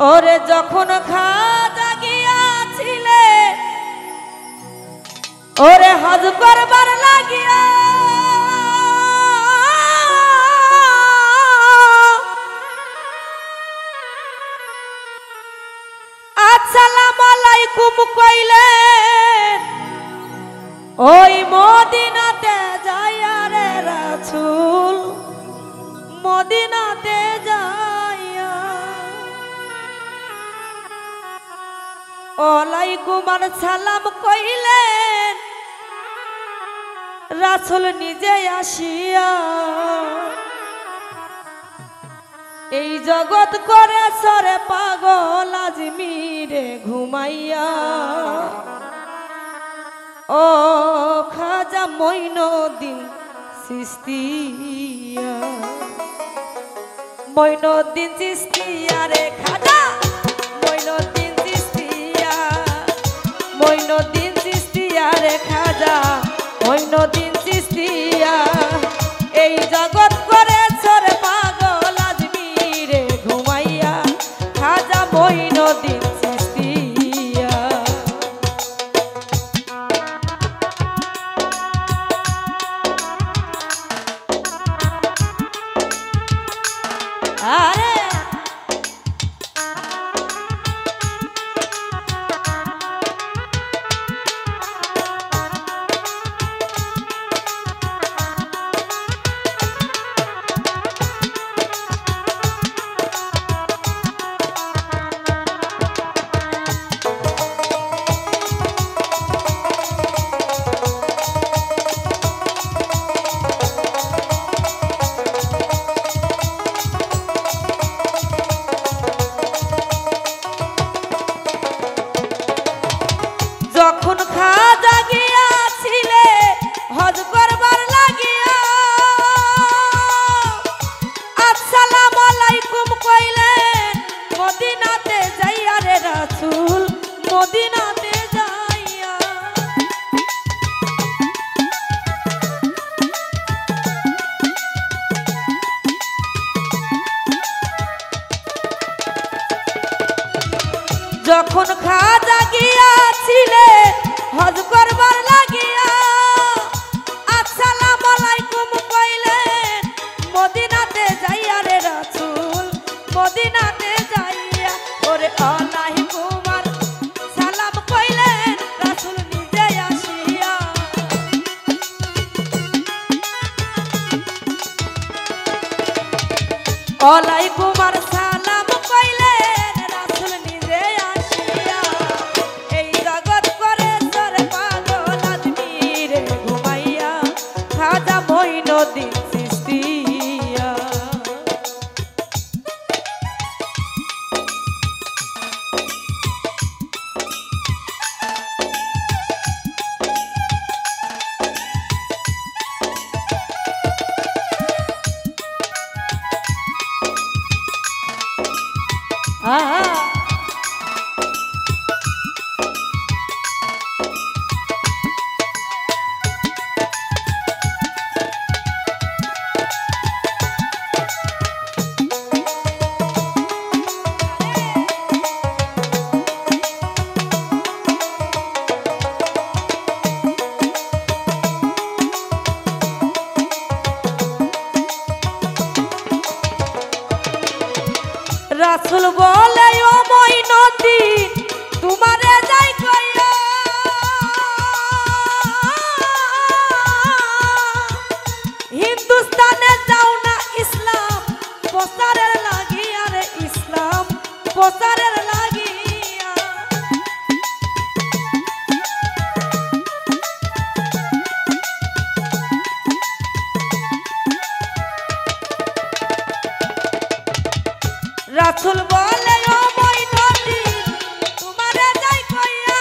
ওরে যখন খাজা গিয়াছিলে ওরে হজ করবার লাগিয়া আসসালামু আলাইকুম কইলেন ওই মদিনাতে যাইয়া রে রাসূল মদিনাতে যাইয়া ওয়ালাইকুম আসসালাম কইলেন রাসূল নিজে আসিয়া এই জগৎ করে সরে পাগল আজমিরে ঘুমাইয়া ও খাজা মঈনুদ্দিন চিশতিয়া মঈনুদ্দিন চিশতিয়া রে খাজা মঈনুদ্দিন চিশতিয়া মঈনুদ্দিন চিশতিয়া রে খাজা মঈনুদ্দিন চিশতিয়া এই জগৎ করে সরে পাগল আজমিরে ঘুমাইয়া খাজা মঈনুদ্দিন চিশতিয়া আরে যখন খাজা গিয়াছিলে হজ করবার লাগিয়া আসসালামু আলাইকুম কইলেন মদিনাতে যাইয়া রে রাসূল মদিনাতে যাইয়া যখন খাজা গিয়াছিলে হজ করবার লাগিয়া আসসালামু আলাইকুম কইলেন মদিনাতে যাইয়া রে রাসূল মদিনাতে যাইয়া ওরে আলাইকুম আর সালাম কইলেন রাসূল নিজে আসিয়া আলাইকুম আর সালাম কইলেন রাসূল নিজে আসিয়া এই জগৎ করে সরে পাগল আজমিরে ঘুমাইয়া খাজা মঈনুদ্দিন চিশতিয়া রাসূল বলে ও মঈনুদ্দিন তোমারে যাই কইয়া হিন্দুস্তানে যাও না ইসলাম প্রচারের লাগিয়া রে ইসলাম প্রচারের লাগিয়া রাসূল বলে ও মঈনুদ্দিন তোমারে যাই কইয়া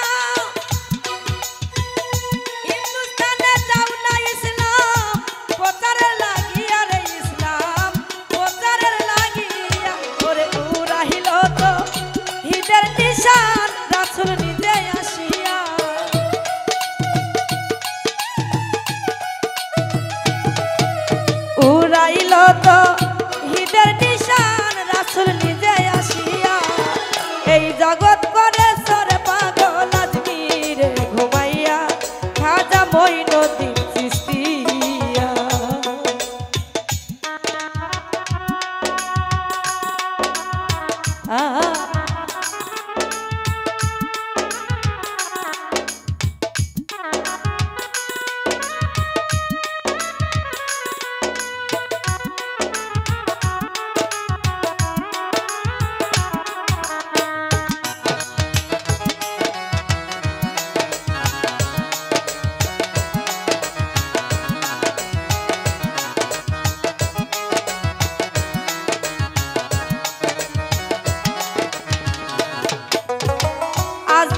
হিন্দুস্তানে যাও না ইসলাম প্রচারের লাগিয়া রে ইসলাম প্রচারের লাগিয়া ওরে উড়াইল তো হিদের নিশান রাসূল নিজে আসিয়া উড়াইল তো হিদের নিশান রাসূল নিজে আসিয়া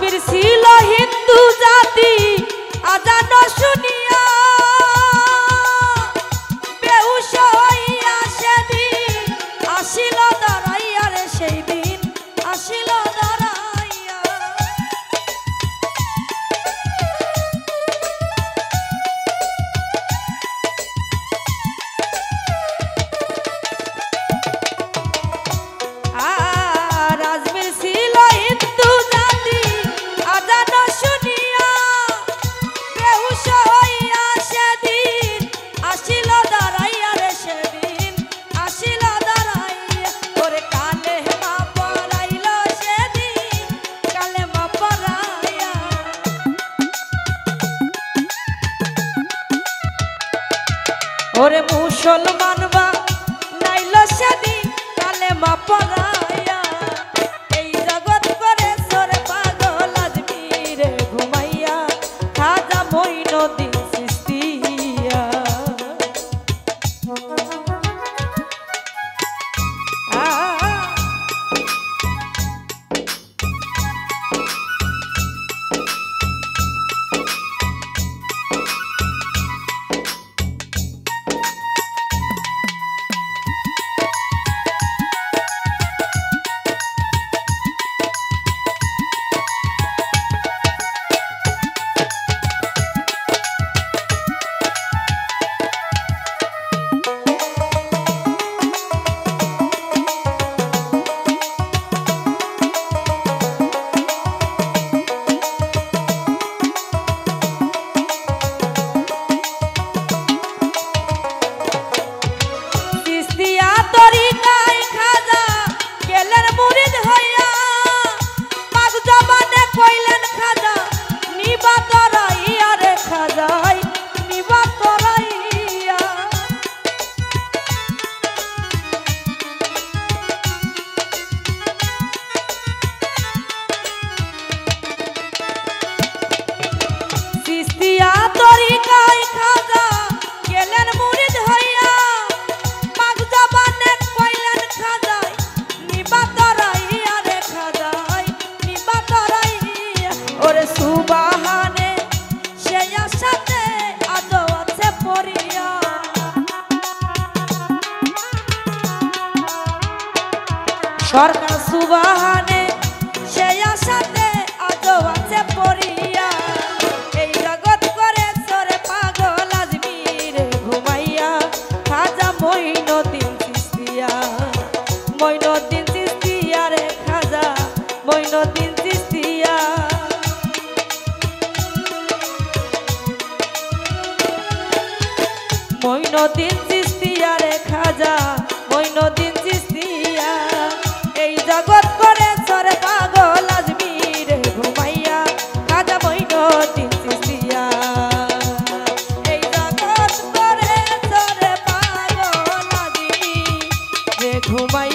রাজবীর ছিল হিন্দু জাতি আজান শুনিয়া বেহুশ হইয়া সেদিন আসিল দাঁড়াইয়া রে সেই দিন আসিল দাঁড়াইয়া রাজবীর ছিল হিন্দু জাতি আজান শুনিয়া বেহুশ হইয়া সেদিন আসিল দাঁড়াইয়া রে সেদিন আসিল দাঁড়াইয়া ওরে কালে মা পড়াইল সেদিন কালে মা পড়াইয়া ওরে মুসলমান বা নাইল সেদিন কালে মা পড়াইয়া এই জগৎ করে সরে পাগল আজমিরে ঘুমাইয়া খাজা মঈনুদ্দিন চিশতিয়া সরকার সুবহানে সেই আশাতে আজও আছে পড়িয়া এই জগৎ করে সরে পাগল আজমিরে ঘুমাইয়া খাজা মঈনুদ্দিন চিশতিয়া মঈনুদ্দিন চিশতিয়া রে খাজা মঈনুদ্দিন চিশতিয়া মঈনুদ্দিন চিশতিয়া রে খাজা মঈনুদ্দিন চিশতিয়া এই জগৎ করে সরে পাগল আজমিরে ঘুমাইয়া খাজা মঈনুদ্দিন চিশতিয়া এই জগৎ করে সরে পাগল আজমিরে ঘুমাইয়া